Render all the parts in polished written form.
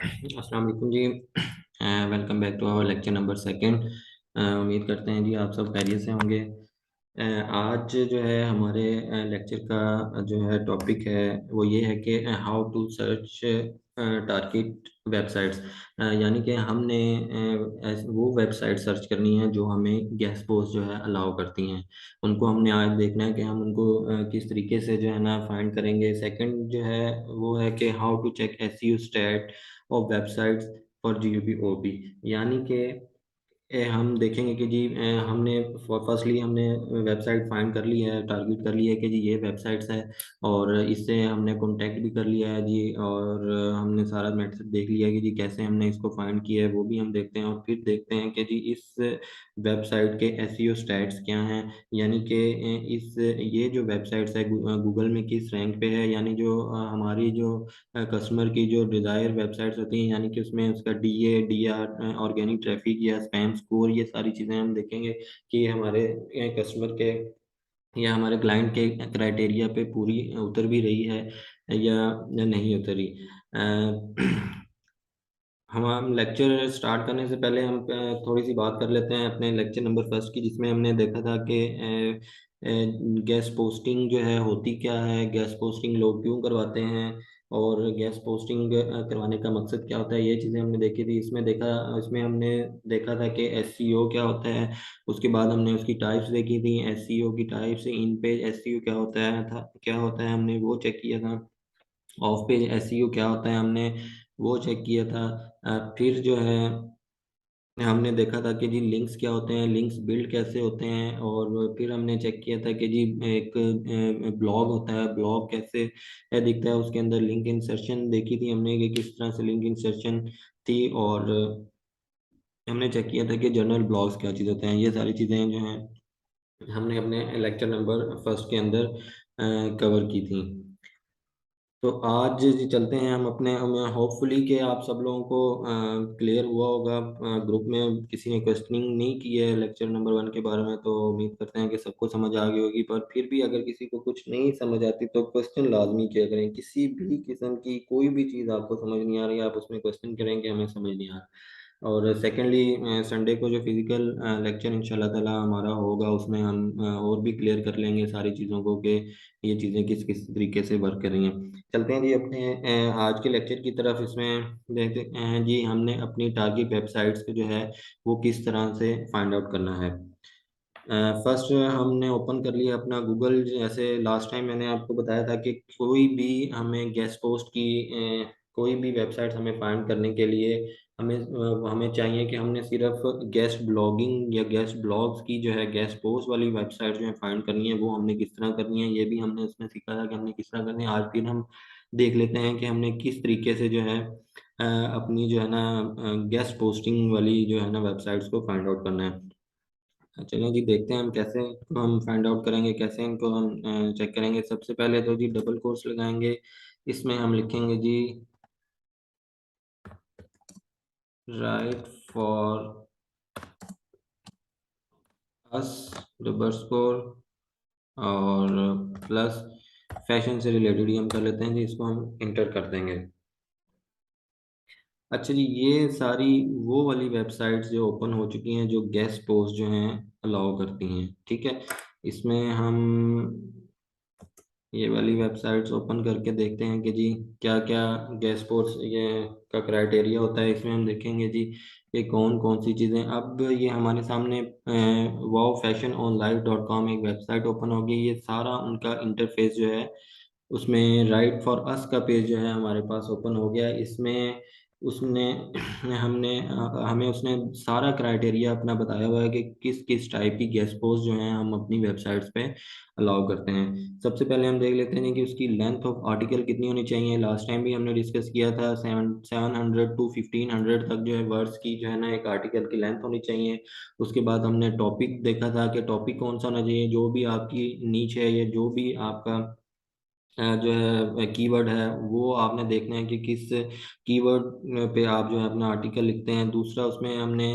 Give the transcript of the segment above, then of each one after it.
अस्सलाम वालेकुम जी। Welcome back to our lecture number second. उम्मीद करते हैं जी आप सब खैरियत से होंगे। आज जो है हमारे लेक्चर का जो है टॉपिक है वो ये है कि how to search target websites. यानी कि हमने वो वेबसाइट सर्च करनी है जो हमें गेस्ट पोस्ट जो है अलाउ करती हैं। उनको हमने आज देखना है कि हम उनको किस तरीके से जो है ना फाइंड करेंगे। सेकंड जो है वो है कि how to check SEO stat of websites for GUB यानी कि हम देखेंगे कि जी हमने फर्स्टली हमने वेबसाइट फाइंड कर ली है, टारगेट कर लिया है कि जी ये वेबसाइट्स है, और इससे हमने कांटेक्ट भी कर लिया है जी, और हमने सारा मेथड देख लिया है कि जी कैसे हमने इसको फाइंड किया है वो भी हम देखते हैं। और फिर देखते हैं कि जी इस वेबसाइट के एसईओ स्टैट्स क्या हैं, यानी कि इस ये जो वेबसाइट्स है गूगल में किस रैंक पे है, यानी जो हमारी जो कस्टमर की जो डिज़ायर वेबसाइट्स होती हैं, यानी कि उसमें उसका डीए डीआर ऑर्गेनिक ट्रैफिक या स्पैम स्कोर, ये सारी चीज़ें हम देखेंगे कि हमारे कस्टमर के या हमारे क्लाइंट के क्राइटेरिया पे पूरी उतर भी रही है या नहीं उतरी। हम लेक्चर स्टार्ट करने से पहले हम थोड़ी सी बात कर लेते हैं अपने लेक्चर नंबर फर्स्ट की, जिसमें हमने देखा था कि गेस्ट पोस्टिंग जो है होती क्या है, गेस्ट पोस्टिंग लोग क्यों करवाते हैं, और गेस्ट पोस्टिंग करवाने का मकसद क्या होता है, ये चीज़ें हमने देखी थी। इसमें हमने देखा था कि एसईओ क्या होता है। उसके बाद हमने उसकी टाइप्स देखी थी, एसईओ की टाइप्स, इन पेज एसईओ क्या होता है हमने वो चेक किया था। ऑफ पेज एसईओ क्या होता है हमने वो चेक किया था। फिर जो है हमने देखा था कि जी लिंक्स क्या होते हैं, लिंक्स बिल्ड कैसे होते हैं, और फिर हमने चेक किया था कि जी एक ब्लॉग होता है, ब्लॉग कैसे दिखता है, उसके अंदर लिंक इंसर्शन देखी थी हमने कि किस तरह से लिंक इंसर्शन थी। और हमने चेक किया था कि जर्नल ब्लॉग्स क्या चीज़ होते हैं। ये सारी चीज़ें जो हैं हमने अपने लेक्चर नंबर फर्स्ट के अंदर कवर की थी। तो आज जी चलते हैं हम अपने हमें होपफुली कि आप सब लोगों को क्लियर हुआ होगा। ग्रुप में किसी ने क्वेश्चनिंग नहीं की है लेक्चर नंबर वन के बारे में, तो उम्मीद करते हैं कि सबको समझ आ गई होगी। पर फिर भी अगर किसी को कुछ नहीं समझ आती तो क्वेश्चन लाजमी किया करें। किसी भी किस्म की कोई भी चीज़ आपको समझ नहीं आ रही, आप उसमें क्वेश्चन करेंगे, हमें समझ नहीं आ रहा। और सेकेंडली संडे को जो फिजिकल लेक्चर इंशाल्लाह ताला हमारा होगा, उसमें हम और भी क्लियर कर लेंगे सारी चीज़ों को कि ये चीज़ें किस किस तरीके से वर्क कर रही हैं। चलते हैं जी अपने आज के लेक्चर की तरफ। इसमें देखते हैं जी हमने अपनी टारगेट वेबसाइट्स को जो है वो किस तरह से फाइंड आउट करना है। फर्स्ट हमने ओपन कर लिया अपना गूगल। जैसे लास्ट टाइम मैंने आपको बताया था कि कोई भी हमें गेस्ट पोस्ट की कोई भी वेबसाइट हमें फाइंड करने के लिए हमें चाहिए कि हमने सिर्फ गेस्ट ब्लॉगिंग या गेस्ट ब्लॉग्स की जो है गेस्ट पोस्ट वाली वेबसाइट जो है फाइंड करनी है। वो हमने किस तरह करनी है ये भी हमने उसमें सीखा था कि हमने किस तरह करनी है। आज फिर हम देख लेते हैं कि हमने किस तरीके से जो है अपनी जो है ना गेस्ट पोस्टिंग वाली जो है ना वेबसाइट्स को फाइंड आउट करना है। चलिए जी देखते हैं हम कैसे इनको हम फाइंड आउट करेंगे, कैसे इनको हम चेक करेंगे। सबसे पहले तो जी डबल कोट्स लगाएंगे। इसमें हम लिखेंगे जी right for us double score और प्लस फैशन से रिलेटेड ही हम कर लेते हैं जी, इसको हम इंटर कर देंगे। अच्छा जी, ये सारी वो वाली वेबसाइट्स जो ओपन हो चुकी हैं जो गेस्ट पोस्ट जो हैं अलाउ करती हैं, ठीक है। इसमें हम ये वाली वेबसाइट्स ओपन करके देखते हैं कि जी क्या क्या गेस्ट पोस्ट ये का क्राइटेरिया होता है। इसमें हम देखेंगे जी कि कौन कौन सी चीज़ें। अब ये हमारे सामने wow fashion on live dot com एक वेबसाइट ओपन होगी। ये सारा उनका इंटरफेस जो है उसमें राइट फॉर अस का पेज जो है हमारे पास ओपन हो गया है। इसमें उसने हमें उसने सारा क्राइटेरिया अपना बताया हुआ है कि किस किस टाइप की गेस्ट पोस्ट जो हैं हम अपनी वेबसाइट्स पे अलाउ करते हैं। सबसे पहले हम देख लेते हैं कि उसकी लेंथ ऑफ आर्टिकल कितनी होनी चाहिए। लास्ट टाइम भी हमने डिस्कस किया था 700 टू 1500 तक जो है वर्ड्स की जो है ना एक आर्टिकल की लेंथ होनी चाहिए। उसके बाद हमने टॉपिक देखा था कि टॉपिक कौन सा होना चाहिए, जो भी आपकी नीच है या जो भी आपका जो है कीवर्ड है वो आपने देखना है कि किस कीवर्ड पे आप जो है अपना आर्टिकल लिखते हैं। दूसरा उसमें हमने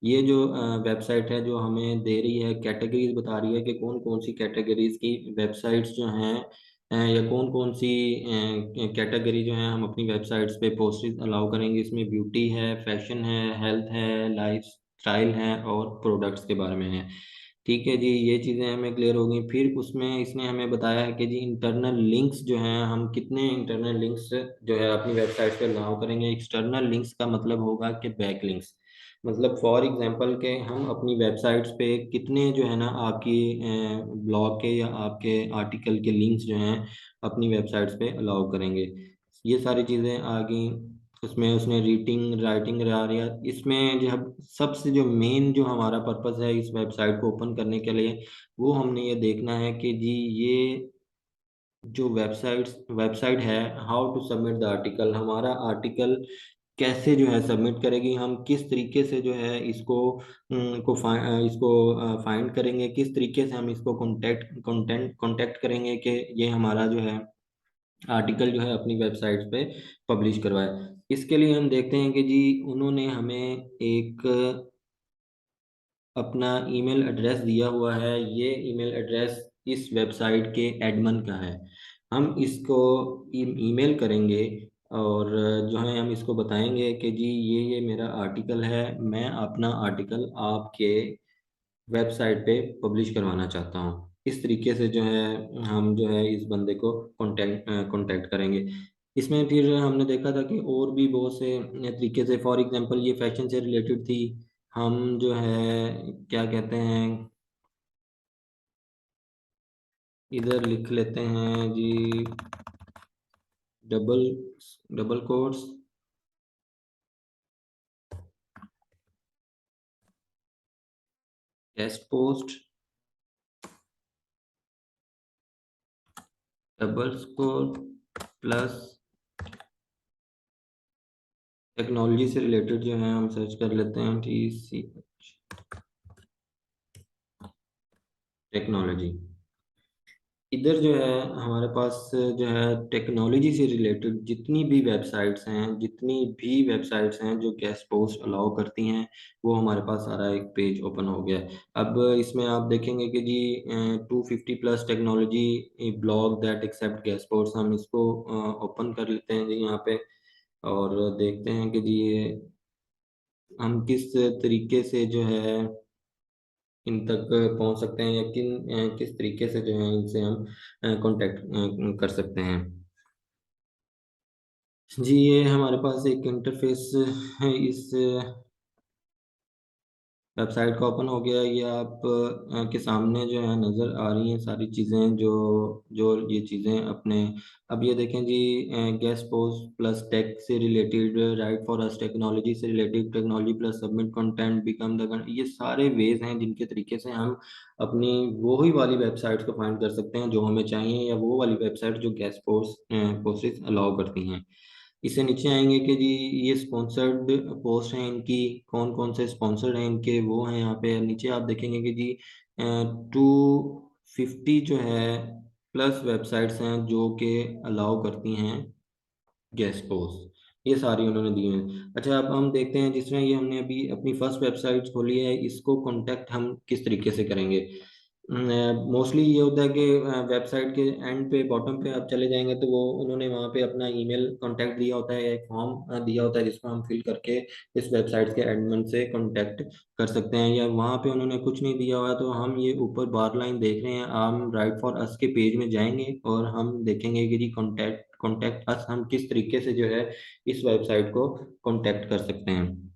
ये जो वेबसाइट है जो हमें दे रही है कैटेगरीज बता रही है कि कौन कौन सी कैटेगरीज की वेबसाइट्स जो हैं या कौन कौन सी कैटेगरी जो है हम अपनी वेबसाइट्स पे पोस्टेज अलाउ करेंगे। इसमें ब्यूटी है, फैशन है, हेल्थ है, लाइफ स्टाइल है और प्रोडक्ट्स के बारे में है। ठीक है जी, ये चीज़ें हमें क्लियर हो गई। फिर उसमें इसने हमें बताया है कि जी इंटरनल लिंक्स जो हैं, हम कितने इंटरनल लिंक्स जो है अपनी वेबसाइट पे अलाउ करेंगे। एक्सटर्नल लिंक्स का मतलब होगा कि बैक लिंक्स, मतलब फॉर एग्जांपल के हम अपनी वेबसाइट्स पे कितने जो है ना आपकी ब्लॉग के या आपके आर्टिकल के लिंक्स जो हैं अपनी वेबसाइट्स पे अलाउ करेंगे। ये सारी चीज़ें आ गई। उसमें उसने रीडिंग राइटिंग आ रही है। इसमें जो है सबसे जो मेन जो हमारा पर्पस है इस वेबसाइट को ओपन करने के लिए, वो हमने ये देखना है कि जी ये जो वेबसाइट है, how to submit the article, हमारा आर्टिकल कैसे जो है सबमिट करेगी, हम किस तरीके से जो है इसको इसको फाइंड करेंगे, किस तरीके से हम इसको कांटेक्ट करेंगे कि ये हमारा जो है आर्टिकल जो है अपनी वेबसाइट पे पब्लिश करवाए। इसके लिए हम देखते हैं कि जी उन्होंने हमें एक अपना ईमेल एड्रेस दिया हुआ है। ये ईमेल एड्रेस इस वेबसाइट के एडमिन का है। हम इसको ईमेल करेंगे और जो है हम इसको बताएंगे कि जी ये मेरा आर्टिकल है, मैं अपना आर्टिकल आपके वेबसाइट पे पब्लिश करवाना चाहता हूँ। इस तरीके से जो है हम जो है इस बंदे को कांटेक्ट करेंगे। इसमें फिर हमने देखा था कि और भी बहुत से तरीके से, फॉर एग्जांपल ये फैशन से रिलेटेड थी। हम जो है क्या कहते हैं, इधर लिख लेते हैं जी double double quotes guest post double score plus technology से रिलेटेड जो है हम सर्च कर लेते हैं TC टेक्नोलॉजी। इधर जो है हमारे पास जो है टेक्नोलॉजी से रिलेटेड जितनी भी वेबसाइट्स हैं जो गेस्ट पोस्ट अलाउ करती हैं, वो हमारे पास सारा एक पेज ओपन हो गया है। अब इसमें आप देखेंगे कि जी 250 plus technology blog that accept guest post, हम इसको ओपन कर लेते हैं जी यहाँ पे और देखते हैं कि जी ये हम किस तरीके से जो है इन तक पहुंच सकते हैं या किस तरीके से जो है इनसे हम कांटेक्ट कर सकते हैं। जी ये हमारे पास एक इंटरफेस है इस वेबसाइट का ओपन हो गया। ये आप के सामने जो है नज़र आ रही हैं सारी चीज़ें जो जो ये चीज़ें अपने। अब ये देखें जी गेस्ट पोस्ट प्लस टेक से related, right for us technology से related, technology plus submit content become the, ये सारे वेज हैं जिनके तरीके से हम अपनी वो ही वाली वेबसाइट्स को फाइंड कर सकते हैं जो हमें चाहिए, या वो वाली वेबसाइट जो गेस्ट पोस्ट अलाउ करती हैं। इससे नीचे आएंगे कि जी ये स्पॉन्सर्ड पोस्ट हैं इनकी, कौन कौन से स्पॉन्सर्ड हैं इनके, वो हैं यहाँ पे नीचे आप देखेंगे कि जी 250 जो है प्लस वेबसाइट्स हैं जो कि अलाउ करती हैं गेस्ट पोस्ट। ये सारी उन्होंने दी हैं। अच्छा अब हम देखते हैं जिसमें ये हमने अभी अपनी फर्स्ट वेबसाइट खोली है, इसको कांटेक्ट हम किस तरीके से करेंगे। मोस्टली ये होता है कि वेबसाइट के एंड पे बॉटम पे आप चले जाएंगे तो वो उन्होंने वहाँ पे अपना ईमेल कांटेक्ट दिया होता है, एक फॉर्म दिया होता है जिसको हम फिल करके इस वेबसाइट के एडमिन से कांटेक्ट कर सकते हैं। या वहाँ पे उन्होंने कुछ नहीं दिया हुआ है तो हम ये ऊपर बार लाइन देख रहे हैं, हम राइट फॉर अस के पेज में जाएंगे और हम देखेंगे कि जी कॉन्टैक्ट कॉन्टैक्ट अस, हम किस तरीके से जो है इस वेबसाइट को कॉन्टैक्ट कर सकते हैं।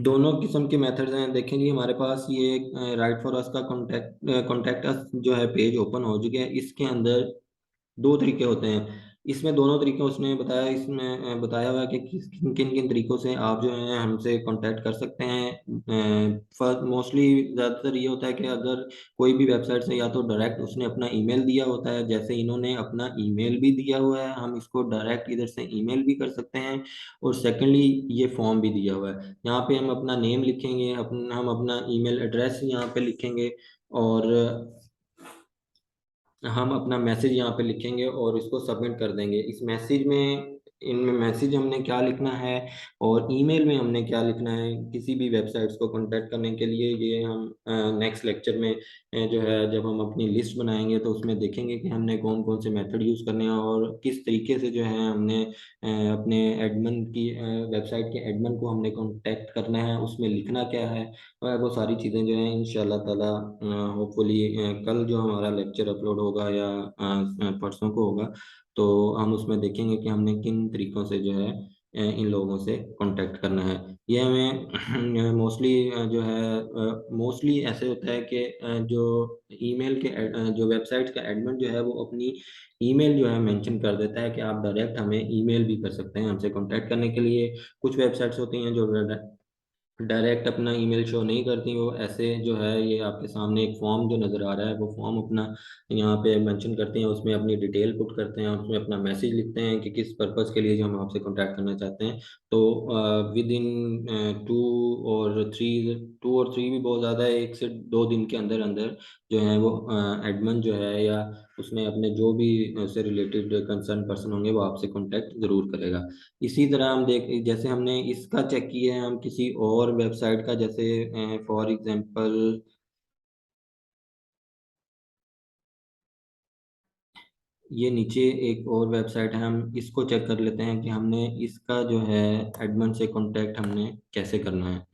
दोनों किस्म के मेथड्स हैं। देखेंगे हमारे पास ये राइट फॉर अस का कॉन्टैक्ट अस जो है पेज ओपन हो चुके हैं। इसके अंदर दो तरीके होते हैं। इसमें दोनों तरीके उसने बताया, इसमें बताया हुआ है कि किन किन किन तरीकों से आप जो है हमसे कांटेक्ट कर सकते हैं। फर्स्ट मोस्टली ज़्यादातर ये होता है कि अगर कोई भी वेबसाइट से या तो डायरेक्ट उसने अपना ईमेल दिया होता है, जैसे इन्होंने अपना ईमेल भी दिया हुआ है, हम इसको डायरेक्ट इधर से ईमेल भी कर सकते हैं। और सेकेंडली ये फॉर्म भी दिया हुआ है, यहाँ पे हम अपना नेम लिखेंगे, हम अपना ईमेल एड्रेस यहाँ पे लिखेंगे और हम अपना मैसेज यहाँ पे लिखेंगे और इसको सबमिट कर देंगे। इस मैसेज में इनमें मैसेज हमने क्या लिखना है और ईमेल में हमने क्या लिखना है किसी भी वेबसाइट्स को कांटेक्ट करने के लिए, ये हम नेक्स्ट लेक्चर में जो है जब हम अपनी लिस्ट बनाएंगे तो उसमें देखेंगे कि हमने कौन कौन से मेथड यूज़ करने हैं और किस तरीके से जो है हमने अपने एडमिन की वेबसाइट के एडमिन को हमने कांटेक्ट करना है, उसमें लिखना क्या है। और वो सारी चीज़ें जो हैं इंशाल्लाह ताला होपफुली कल जो हमारा लेक्चर अपलोड होगा या परसों को होगा, तो हम उसमें देखेंगे कि हमने किन तरीक़ों से जो है इन लोगों से कांटेक्ट करना है। ये हमें मोस्टली जो है मोस्टली ऐसे होता है कि जो ईमेल के जो वेबसाइट का एडमिन जो है वो अपनी ईमेल जो है मेंशन कर देता है कि आप डायरेक्ट हमें ईमेल भी कर सकते हैं हमसे कांटेक्ट करने के लिए। कुछ वेबसाइट्स होती हैं जो डायरेक्ट अपना ईमेल शो नहीं करती, वो ऐसे जो है ये आपके सामने एक फॉर्म जो नज़र आ रहा है वो फॉर्म अपना यहाँ पे मेंशन करते हैं, उसमें अपनी डिटेल पुट करते हैं, उसमें अपना मैसेज लिखते हैं कि किस पर्पज़ के लिए जो हम आपसे कांटेक्ट करना चाहते हैं। तो विद इन टू और थ्री भी बहुत ज़्यादा है, 1 से 2 दिन के अंदर अंदर जो है वो एडमिन जो है या उसमें अपने जो भी से रिलेटेड कंसर्न पर्सन होंगे वो आपसे कांटेक्ट ज़रूर करेगा। इसी तरह हम देख जैसे हमने इसका चेक किया है हम किसी और वेबसाइट का, जैसे फॉर एग्जांपल ये नीचे एक और वेबसाइट है, हम इसको चेक कर लेते हैं कि हमने इसका जो है एडमिन से कांटेक्ट हमने कैसे करना है।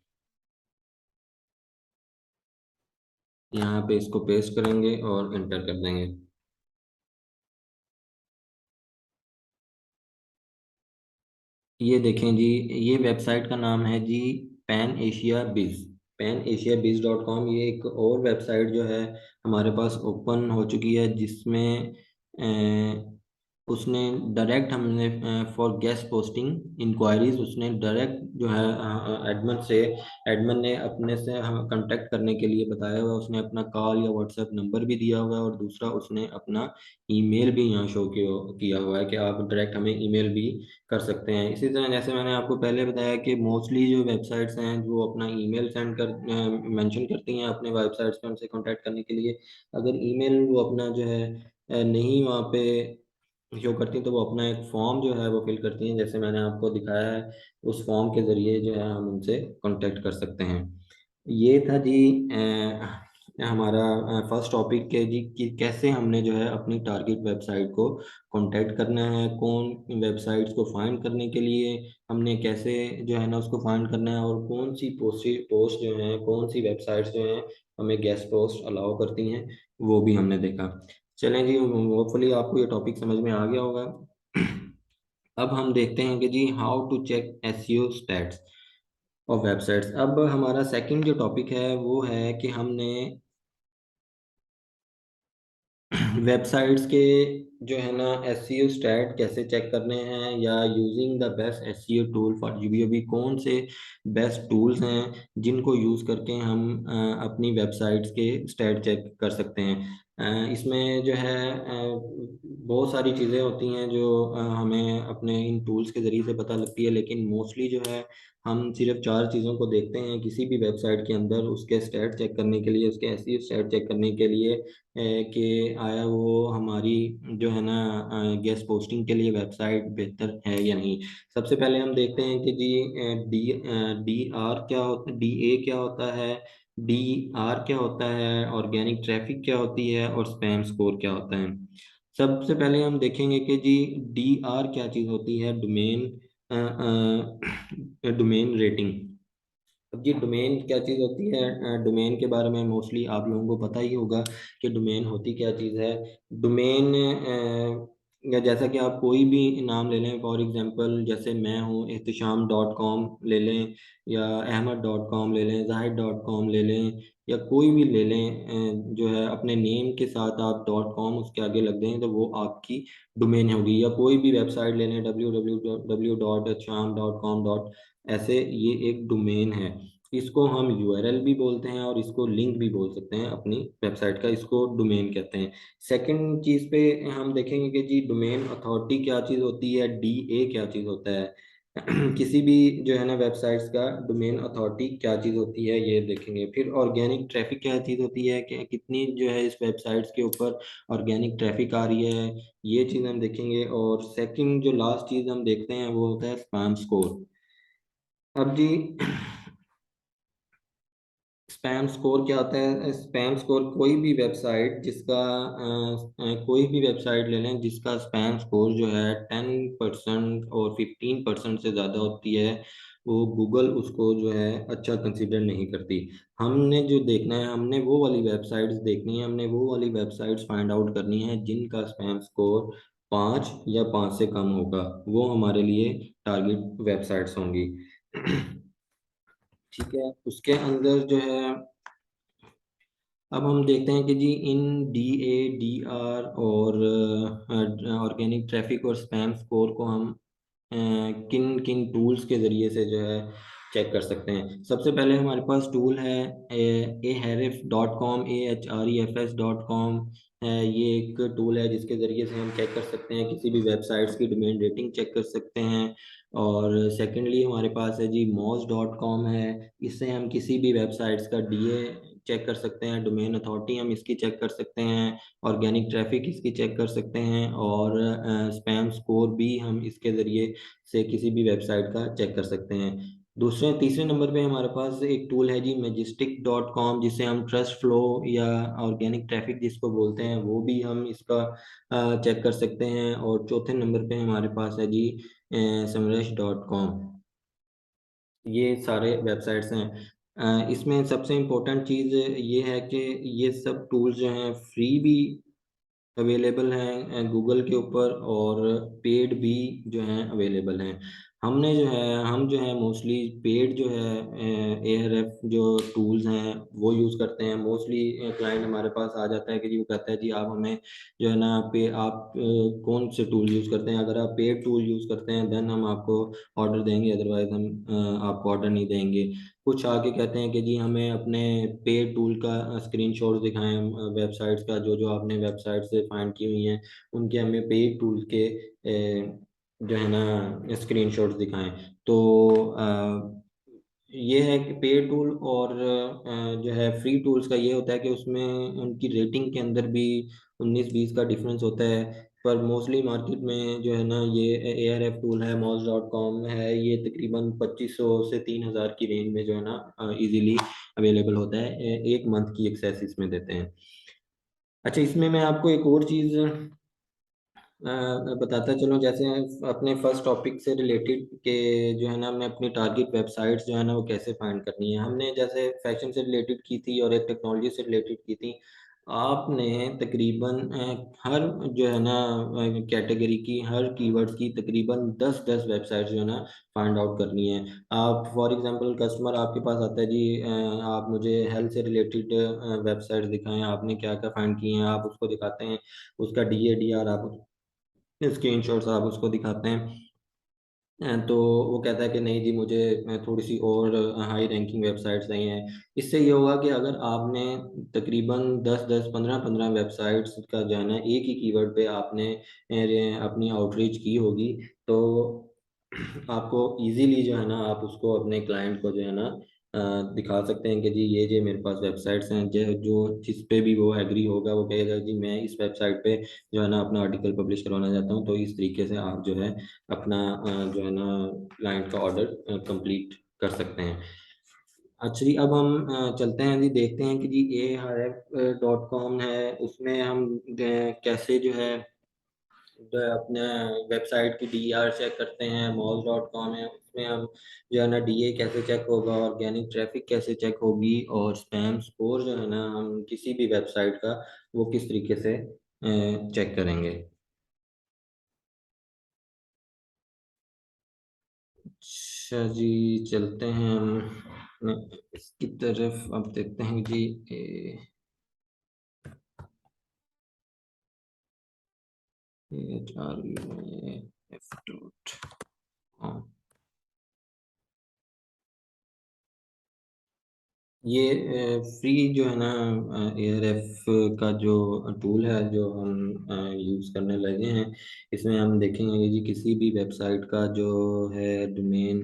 यहाँ पे इसको पेस्ट करेंगे और एंटर कर देंगे। ये देखें जी, ये वेबसाइट का नाम है जी पैन एशिया बिज, PanAsiaBiz.com। ये एक और वेबसाइट जो है हमारे पास ओपन हो चुकी है, जिसमें उसने डायरेक्ट हमने फॉर गेस्ट पोस्टिंग इंक्वायरीज उसने डायरेक्ट जो है एडमिन ने अपने से हम कांटेक्ट करने के लिए बताया हुआ है। उसने अपना कॉल या व्हाट्सएप नंबर भी दिया हुआ है और दूसरा उसने अपना ईमेल भी यहाँ शो किया हुआ है कि आप डायरेक्ट हमें ईमेल भी कर सकते हैं। इसी तरह जैसे मैंने आपको पहले बताया कि मोस्टली जो वेबसाइट्स हैं जो अपना ईमेल सेंड कर मेंशन करती हैं अपने वेबसाइट्स पे हमसे कांटेक्ट करने के लिए, अगर ईमेल वो अपना जो है नहीं वहाँ पे शो करती हैं तो वो अपना एक फॉर्म जो है वो फिल करती हैं, जैसे मैंने आपको दिखाया है। उस फॉर्म के ज़रिए जो है हम उनसे कांटेक्ट कर सकते हैं। ये था जी हमारा फर्स्ट टॉपिक के जी कि कैसे हमने जो है अपनी टारगेट वेबसाइट को कांटेक्ट करना है, कौन वेबसाइट्स को फाइंड करने के लिए हमने कैसे जो है ना उसको फाइंड करना है, और कौन सी पोस्ट जो है कौन सी वेबसाइट्स जो हैं हमें गेस्ट पोस्ट अलाउ करती हैं, वो भी हमने देखा। चलें जी, होपफुली आपको ये टॉपिक समझ में आ गया होगा। अब हम देखते हैं कि जी how to check SEO stats of websites. अब हमारा सेकंड जो टॉपिक है वो है कि हमने वेबसाइट्स के जो है ना एसईओ स्टैट कैसे चेक करने हैं, या using the best SEO tool for GBOB, कौन से बेस्ट टूल्स हैं जिनको यूज़ करके हम अपनी वेबसाइट्स के स्टैट चेक कर सकते हैं। इसमें जो है बहुत सारी चीज़ें होती हैं जो हमें अपने इन टूल्स के ज़रिए से पता लगती है, लेकिन मोस्टली जो है हम सिर्फ 4 चीज़ों को देखते हैं किसी भी वेबसाइट के अंदर, उसके स्टैट चेक करने के लिए, उसके एसईओ स्टैट चेक करने के लिए कि आया वो हमारी जो है ना गेस्ट पोस्टिंग के लिए वेबसाइट बेहतर है या नहीं। सबसे पहले हम देखते हैं कि जी डी ए क्या होता है, डी आर क्या होता है, ऑर्गेनिक ट्रैफिक क्या होती है और स्पैम स्कोर क्या होता है। सबसे पहले हम देखेंगे कि जी डी आर क्या चीज़ होती है, डोमेन रेटिंग। अब जी डोमेन क्या चीज़ होती है, डोमेन के बारे में मोस्टली आप लोगों को पता ही होगा कि डोमेन होती क्या चीज़ है। डोमेन या जैसा कि आप कोई भी नाम ले लें, फॉर एग्जांपल जैसे मैं हूँ एहतशाम.com ले लें, या अहमद.com ले लें, जाहिद.com ले लें, या कोई भी ले लें, जो है अपने नेम के साथ आप .com उसके आगे लग दें तो वो आपकी डोमेन होगी। या कोई भी वेबसाइट ले लें www.sham.com. ऐसे ये एक डोमेन है। इसको हम यूआरएल भी बोलते हैं और इसको लिंक भी बोल सकते हैं अपनी वेबसाइट का, इसको डोमेन कहते हैं। सेकंड चीज़ पे हम देखेंगे कि जी डोमेन अथॉरिटी क्या चीज़ होती है, डीए क्या चीज़ होता है। किसी भी जो है ना वेबसाइट्स का डोमेन अथॉरिटी क्या चीज़ होती है ये देखेंगे। फिर ऑर्गेनिक ट्रैफिक क्या चीज़ होती है, कि कितनी जो है इस वेबसाइट्स के ऊपर ऑर्गेनिक ट्रैफिक आ रही है, ये चीज़ हम देखेंगे। और सेकंड जो लास्ट चीज़ हम देखते हैं वो होता है स्पैम स्कोर। अब जी स्पैम स्कोर क्या होता है? स्पैम स्कोर कोई भी वेबसाइट जिसका कोई भी वेबसाइट ले लें जिसका स्पैम स्कोर जो है 10% और 15% से ज़्यादा होती है, वो गूगल उसको जो है अच्छा कंसिडर नहीं करती। हमने जो देखना है, हमने वो वाली वेबसाइट्स देखनी है, हमने वो वाली वेबसाइट्स फाइंड आउट करनी है जिनका स्पैम स्कोर 5 या 5 से कम होगा, वो हमारे लिए टारगेट वेबसाइट्स होंगी। ठीक है, उसके अंदर जो है अब हम देखते हैं कि जी इन DADR और ऑर्गेनिक ट्रैफिक और स्पैम स्कोर को हम किन किन टूल्स के ज़रिए से जो है चेक कर सकते हैं। सबसे पहले हमारे पास टूल है ahref.com, ahrefs.com है। ये एक टूल है जिसके ज़रिए से हम चेक कर सकते हैं, किसी भी वेबसाइट्स की डोमेन रेटिंग चेक कर सकते हैं। और सेकेंडली हमारे पास है जी moz.com है। इससे हम किसी भी वेबसाइट्स का DA चेक कर सकते हैं, डोमेन अथॉरिटी हम इसकी चेक कर सकते हैं, ऑर्गेनिक ट्रैफिक इसकी चेक कर सकते हैं, और स्पैम स्कोर भी हम इसके ज़रिए से किसी भी वेबसाइट का चेक कर सकते हैं। दूसरे तीसरे नंबर पे हमारे पास एक टूल है जी Majestic.com, जिसे हम ट्रस्ट फ्लो या ऑर्गेनिक ट्रैफिक जिसको बोलते हैं वो भी हम इसका चेक कर सकते हैं। और चौथे नंबर पे हमारे पास है जी Semrush.com। ये सारे वेबसाइट्स हैं। इसमें सबसे इम्पोर्टेंट चीज़ ये है कि ये सब टूल्स जो हैं फ्री भी अवेलेबल हैं गूगल के ऊपर, और पेड भी जो हैं अवेलेबल हैं। हम जो है मोस्टली पेड जो है ARF जो टूल्स हैं वो यूज़ करते हैं। मोस्टली क्लाइंट हमारे पास आ जाता है कि जी वो कहता है जी आप हमें जो है ना पे आप कौन से टूल यूज़ करते हैं, अगर आप पेड टूल यूज़ करते हैं देन हम आपको ऑर्डर देंगे, अदरवाइज हम आपको ऑर्डर नहीं देंगे। कुछ आके कहते हैं कि जी हमें अपने पेड टूल का स्क्रीनशॉट दिखाएं, वेबसाइट्स का जो जो आपने वेबसाइट से फाइंड की हुई हैं उनके हमें पेड टूल के जो है ना स्क्रीनशॉट्स दिखाएं। तो ये है कि पेड टूल और जो है फ्री टूल्स का ये होता है कि उसमें उनकी रेटिंग के अंदर भी 19-20 का डिफरेंस होता है। पर मोस्टली मार्केट में जो है ना ये ARF टूल है, moz.com है, ये तकरीबन 2500 से 3000 की रेंज में जो है ना इजीली अवेलेबल होता है। एक मंथ की एक्सेस इसमें देते हैं। अच्छा, इसमें मैं आपको एक और चीज़ बताता चलूँ। जैसे अपने फर्स्ट टॉपिक से रिलेटेड के जो है ना हमने अपनी टारगेट वेबसाइट्स जो है ना वो कैसे फाइंड करनी है, हमने जैसे फैशन से रिलेटेड की थी और एक टेक्नोलॉजी से रिलेटेड की थी। आपने तकरीबन हर जो है ना कैटेगरी की हर कीवर्ड्स की तकरीबन 10-10 वेबसाइट्स जो है ना फाइंड आउट करनी है। आप फॉर एग्जांपल कस्टमर आपके पास आता है जी आप मुझे हेल्थ से रिलेटेड वेबसाइट्स दिखाएं, आपने क्या क्या फाइंड किए हैं आप उसको दिखाते हैं, उसका DADR आप स्क्रीनशॉट्स आप उसको दिखाते हैं। तो वो कहता है कि नहीं जी मुझे थोड़ी सी और हाई रैंकिंग वेबसाइट्स चाहिए हैं। इससे ये होगा कि अगर आपने तकरीबन 10-10 15-15 वेबसाइट्स का जो है ना एक ही कीवर्ड पे आपने अपनी आउटरीच की होगी, तो आपको इजीली जो है ना आप उसको अपने क्लाइंट को जो है ना दिखा सकते हैं कि जी ये मेरे पास वेबसाइट्स हैं, जो जो जिस पे भी वो एग्री होगा वो कहेगा जी मैं इस वेबसाइट पे जो है ना अपना आर्टिकल पब्लिश करवाना चाहता हूँ। तो इस तरीके से आप जो है अपना जो है ना क्लाइंट का ऑर्डर कंप्लीट कर सकते हैं। अच्छा जी, अब हम चलते हैं जी, देखते हैं कि जी ahref.com है, उसमें हम कैसे जो है अपने वेबसाइट की DER चेक करते हैं। moz.com है, उसमें हम जो है ना DA कैसे चेक होगा, ऑर्गेनिक ट्रैफिक कैसे चेक होगी, और स्पैम स्कोर जो है ना हम किसी भी वेबसाइट का वो किस तरीके से चेक करेंगे। अच्छा जी, चलते हैं हम इसकी तरफ। अब देखते हैं जी AHREF. ये फ्री जो है ना, एयर एफ का जो टूल है जो हम यूज़ करने लगे हैं, इसमें हम देखेंगे कि जी किसी भी वेबसाइट का जो है डोमेन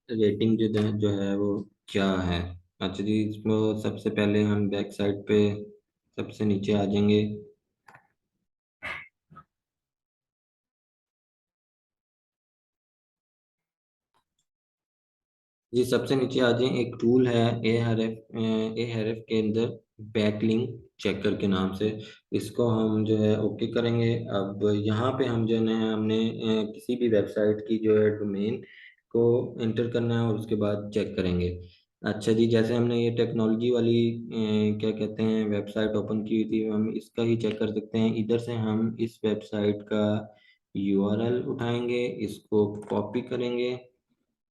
रेटिंग जो है वो क्या है। अच्छा जी, इसमें सबसे पहले हम बैक साइड पे सबसे नीचे आ जाएंगे। जी सबसे नीचे आ जाए, एक टूल है ए आर एफ के अंदर बैकलिंक चेकर के नाम से। इसको हम जो है ओके करेंगे। अब यहाँ पे हम जो है हमने किसी भी वेबसाइट की जो है डोमेन को एंटर करना है और उसके बाद चेक करेंगे। अच्छा जी, जैसे हमने ये टेक्नोलॉजी वाली क्या कहते हैं वेबसाइट ओपन की हुई थी, हम इसका ही चेक कर सकते हैं। इधर से हम इस वेबसाइट का यूआरएल उठाएंगे, इसको कॉपी करेंगे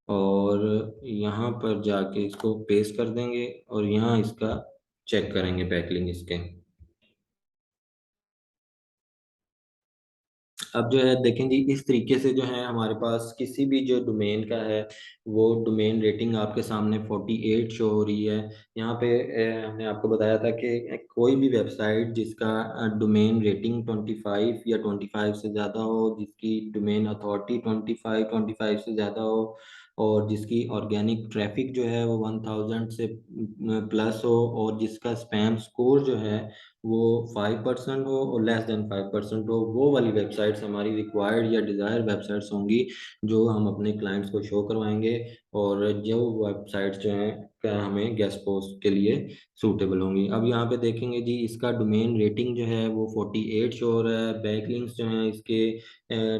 और यहाँ पर जाके इसको पेस्ट कर देंगे और यहाँ इसका चेक करेंगे बैकलिंक इसके। अब जो है देखें जी, इस तरीके से जो है हमारे पास किसी भी जो डोमेन का है वो डोमेन रेटिंग आपके सामने 48 शो हो रही है। यहाँ पे हमने आपको बताया था कि कोई भी वेबसाइट जिसका डोमेन रेटिंग 25 या 25 से ज़्यादा हो, जिसकी डोमेन अथॉरिटी 25 से ज़्यादा हो और जिसकी ऑर्गेनिक ट्रैफिक जो है वो 1000 से प्लस हो और जिसका स्पैम स्कोर जो है वो 5% हो और लेस देन 5% हो, वो वाली वेबसाइट्स हमारी रिक्वायर्ड या डिज़ायर वेबसाइट्स होंगी जो हम अपने क्लाइंट्स को शो करवाएंगे। और जो वेबसाइट्स जो हैं क्या हमें गेस्ट पोस्ट के लिए सूटेबल होंगी। अब यहाँ पे देखेंगे जी, इसका डोमेन रेटिंग जो है वो 48 शो हो रहा है। बैकलिंक्स जो हैं इसके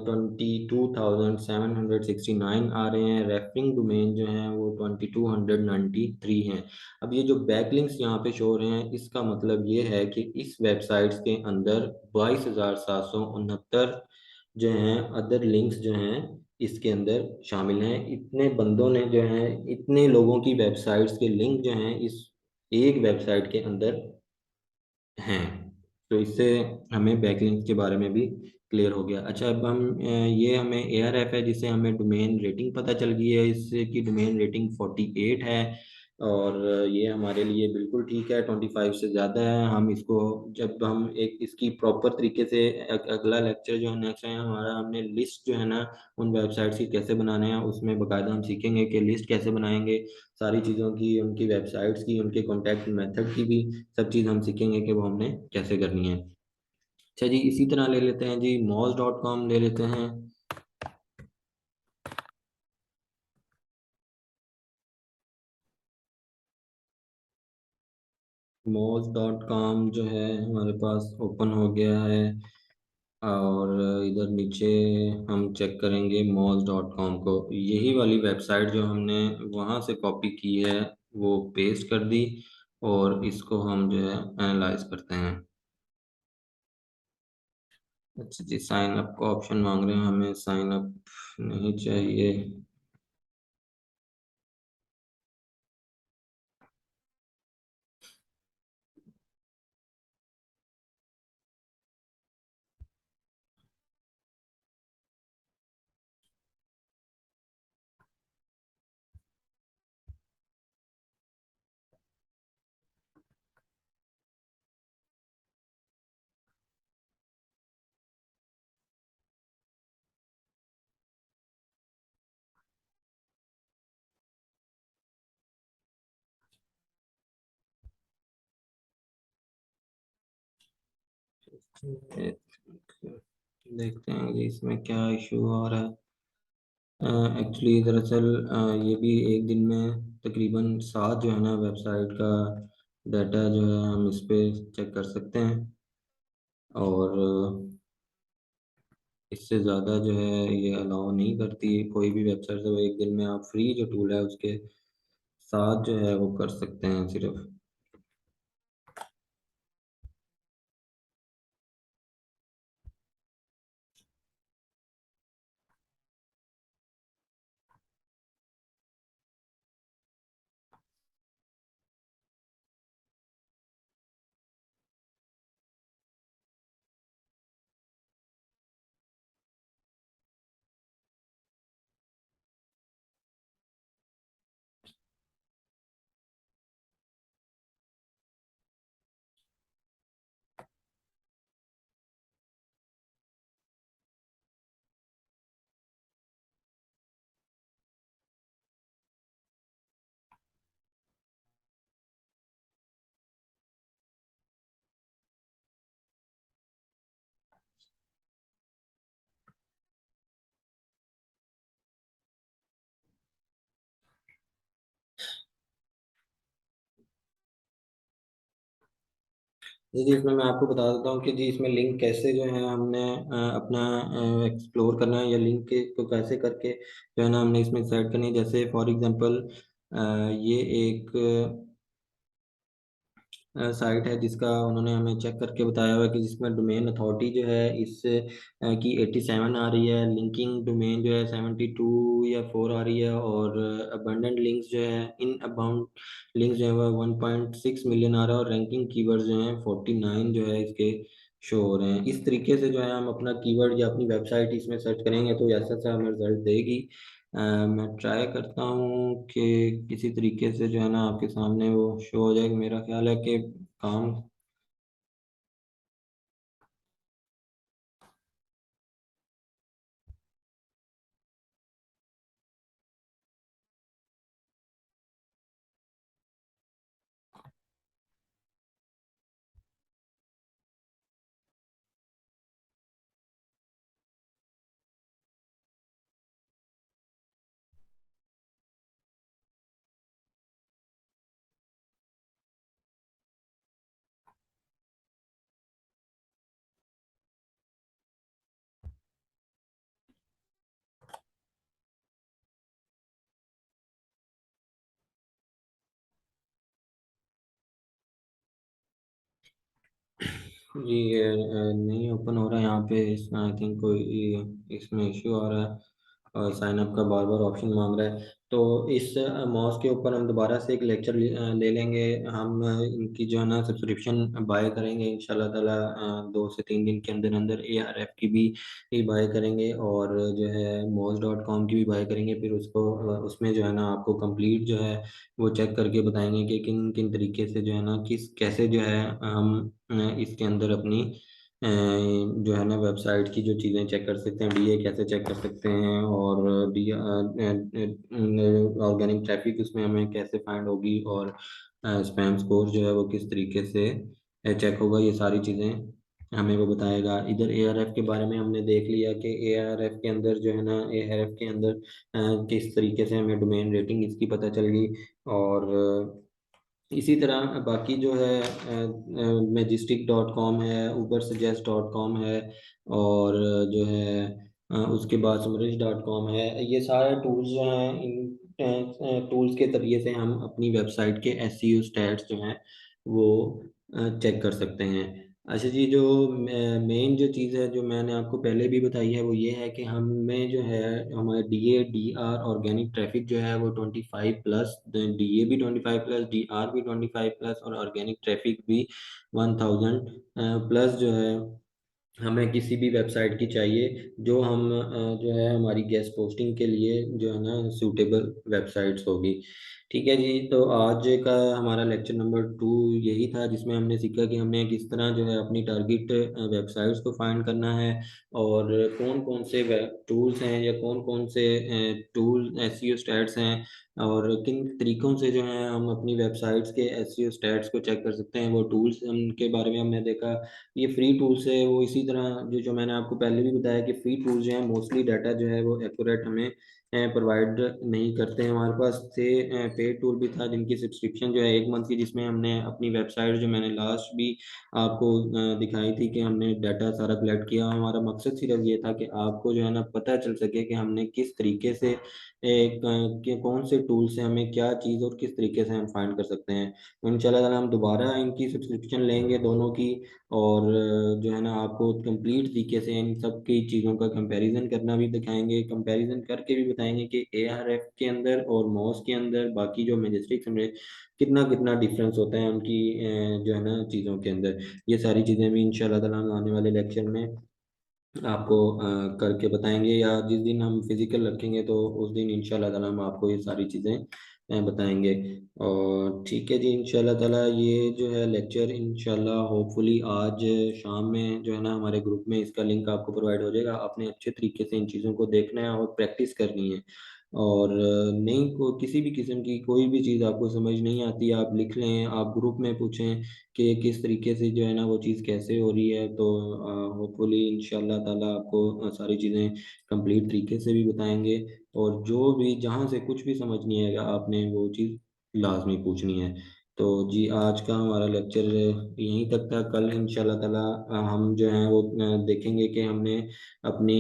22,769 आ रहे हैं। रेफरिंग डोमेन जो हैं वो 2293 हैं। अब ये जो बैकलिंक्स यहाँ पे शो हो रहे हैं, इसका मतलब ये है कि इस वेबसाइट्स के अंदर 22,769 जो हैं अदर लिंक्स जो हैं इसके अंदर शामिल हैं। इतने बंदों ने जो हैं, इतने लोगों की वेबसाइट्स के लिंक जो हैं इस एक वेबसाइट के अंदर हैं। तो इससे हमें बैकलिंक के बारे में भी क्लियर हो गया। अच्छा, अब हम ये हमें ए आर एफ है जिससे हमें डोमेन रेटिंग पता चल गई है, इससे की डोमेन रेटिंग 48 है और ये हमारे लिए बिल्कुल ठीक है, 25 से ज़्यादा है। हम इसको जब हम एक इसकी प्रॉपर तरीके से अगला लेक्चर जो है नेक्स्ट है हमारा, हमने लिस्ट जो है ना उन वेबसाइट्स की कैसे बनाने हैं उसमें बकायदा हम सीखेंगे कि लिस्ट कैसे बनाएंगे सारी चीज़ों की, उनकी वेबसाइट्स की, उनके कॉन्टैक्ट मेथड की भी सब चीज़ हम सीखेंगे कि वो हमने कैसे करनी है। अच्छा जी, इसी तरह ले लेते हैं जी, moz.com ले लेते हैं। moz.com जो है हमारे पास ओपन हो गया है और इधर नीचे हम चेक करेंगे moz.com को। यही वाली वेबसाइट जो हमने वहाँ से कॉपी की है वो पेस्ट कर दी और इसको हम जो है एनालाइज करते हैं। अच्छा जी, साइन अप का ऑप्शन मांग रहे हैं, हमें साइन अप नहीं चाहिए। देखते हैं कि इसमें क्या इशू आ रहा है। एक्चुअली दरअसल ये भी एक दिन में तकरीबन 7 जो है ना वेबसाइट का डाटा जो है हम इस पे चेक कर सकते हैं और इससे ज़्यादा जो है ये अलाउ नहीं करती कोई भी वेबसाइट। तो एक दिन में आप फ्री जो टूल है उसके साथ जो है वो कर सकते हैं सिर्फ। जी इसमें मैं आपको बता देता हूँ कि जी इसमें लिंक कैसे जो है हमने अपना एक्सप्लोर करना है, या लिंक को कैसे करके जो है ना हमने इसमें सेट करनी है। जैसे फॉर एग्जांपल ये एक साइट है जिसका उन्होंने हमें चेक करके बताया हुआ है कि जिसमें डोमेन अथॉरिटी जो है इस की 87 आ रही है, लिंकिंग डोमेन जो है 72 या 4 आ रही है, और अबंडेंट लिंक्स जो है इन अबाउंट लिंक्स जो है वह 1.6 मिलियन आ रहा है, और रैंकिंग कीवर्ड्स जो हैं 49 जो है इसके शो हो रहे हैं। इस तरीके से जो है हम अपना कीवर्ड या अपनी वेबसाइट इसमें सर्च करेंगे तो ऐसा सा हमें रिजल्ट देगी। मैं ट्राई करता हूँ कि किसी तरीके से जो है ना आपके सामने वो शो हो जाएगा। मेरा ख्याल है कि काम। जी ये नहीं ओपन हो रहा है यहाँ पे। इसमें आई थिंक कोई इसमें इश्यू आ रहा है, और साइन अप का बार बार ऑप्शन मांग रहा है। तो इस माउस के ऊपर हम दोबारा से एक लेक्चर ले लेंगे। हम इनकी जो है ना सब्सक्रिप्शन बाय करेंगे इंशाल्लाह ताला 2 से 3 दिन के अंदर अंदर। ARF की भी बाय करेंगे, और जो है moz.com की भी बाय करेंगे। फिर उसको उसमें जो है ना आपको कंप्लीट जो है वो चेक करके बताएंगे कि किन किन तरीके से जो है ना किस कैसे जो है हम इसके अंदर अपनी जो है ना वेबसाइट की जो चीज़ें चेक कर सकते हैं, DA कैसे चेक कर सकते हैं, और डी ऑर्गेनिक ट्रैफिक उसमें हमें कैसे फाइंड होगी, और स्पैम स्कोर जो है वो किस तरीके से चेक होगा, ये सारी चीज़ें हमें वो बताएगा। इधर ARF के बारे में हमने देख लिया कि ARF के अंदर जो है ना ARF के अंदर किस तरीके से हमें डोमेन रेटिंग इसकी पता चल गई। और इसी तरह बाकी जो है Majestic.com है, ubersuggest.com है, और जो है उसके बाद समरिश.com है। ये सारे टूल्स जो हैं, इन टूल्स के जरिए से हम अपनी वेबसाइट के SEO स्टैट्स जो हैं वो चेक कर सकते हैं। अच्छा जी, जो मेन जो चीज़ है जो मैंने आपको पहले भी बताई है वो ये है कि हमें जो है हमारे DA, DR ऑर्गेनिक ट्रैफिक जो है वो 25+, DA भी 25+, DR भी 25+, और ऑर्गेनिक ट्रैफिक भी 1000+ जो है हमें किसी भी वेबसाइट की चाहिए, जो हम जो है हमारी गेस्ट पोस्टिंग के लिए जो है ना सूटेबल वेबसाइट्स होगी। ठीक है जी, तो आज का हमारा लेक्चर नंबर 2 यही था, जिसमें हमने सीखा कि हमें किस तरह जो है अपनी टारगेट वेबसाइट्स को फाइंड करना है, और कौन कौन से वेब टूल्स हैं या कौन कौन से टूल SEO स्टैट्स हैं, और किन तरीकों से जो है हम अपनी वेबसाइट्स के SEO स्टैट्स को चेक कर सकते हैं। वो टूल्स उनके बारे में हमने देखा। ये फ्री टूल्स है वो इसी तरह जो जो मैंने आपको पहले भी बताया कि फ्री टूल्स जो हैं मोस्टली डाटा जो है वो एक्यूरेट हमें प्रोवाइड नहीं करते हैं। हमारे पास थे पेड टूल भी था जिनकी सब्सक्रिप्शन जो है 1 मंथ की, जिसमें हमने अपनी वेबसाइट जो मैंने लास्ट भी आपको दिखाई थी कि हमने डाटा सारा कलेक्ट किया। हमारा मकसद सिर्फ ये था कि आपको जो है ना पता चल सके कि हमने किस तरीके से कि कौन से टूल से हमें क्या चीज़ और किस तरीके से हम फाइंड कर सकते हैं। तो इंशाल्लाह ताला हम दोबारा इनकी सब्सक्रिप्शन लेंगे दोनों की, और जो है ना आपको कंप्लीट तरीके से इन सब की चीज़ों का कंपैरिजन करना भी दिखाएंगे, कंपैरिजन करके भी बताएंगे कि ARF के अंदर और मॉस के अंदर बाकी जो मैजेस्टिक में कितना कितना डिफरेंस होता है उनकी जो है ना चीज़ों के अंदर। ये सारी चीज़ें भी इंशाल्लाह ताला हम आने वाले लेक्चर में आपको करके बताएंगे, या जिस दिन हम फिजिकल रखेंगे तो उस दिन इंशाल्लाह ताला हम आपको ये सारी चीज़ें बताएंगे। और ठीक है जी, इंशाल्लाह ताला ये जो है लेक्चर इंशाल्लाह होपफुली आज शाम में जो है ना हमारे ग्रुप में इसका लिंक आपको प्रोवाइड हो जाएगा। आपने अच्छे तरीके से इन चीज़ों को देखना है और प्रैक्टिस करनी है। और नहीं को किसी भी किस्म की कोई भी चीज़ आपको समझ नहीं आती, आप लिख लें, आप ग्रुप में पूछें कि किस तरीके से जो है ना वो चीज़ कैसे हो रही है। तो होपफुली इंशाल्लाह ताला आपको सारी चीज़ें कंप्लीट तरीके से भी बताएंगे। और जो भी जहाँ से कुछ भी समझ नहीं आएगा आपने वो चीज़ लाजमी पूछनी है। तो जी आज का हमारा लेक्चर यहीं तक था। कल इंशाल्लाह ताला हम जो है वो देखेंगे कि हमने अपनी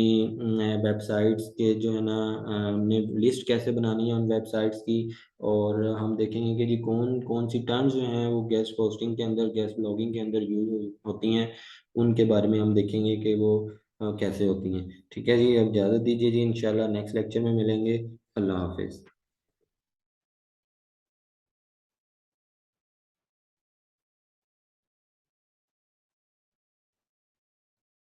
वेबसाइट्स के जो है ना हमने लिस्ट कैसे बनानी है उन वेबसाइट्स की। और हम देखेंगे कि जी कौन कौन सी टर्म्स जो हैं वो गेस्ट पोस्टिंग के अंदर, गेस्ट ब्लॉगिंग के अंदर यूज होती हैं, उनके बारे में हम देखेंगे कि वो कैसे होती हैं। ठीक है जी, अब इजाज़त दीजिए जी, इंशाल्लाह नेक्स्ट लेक्चर में मिलेंगे। अल्लाह हाफिज़।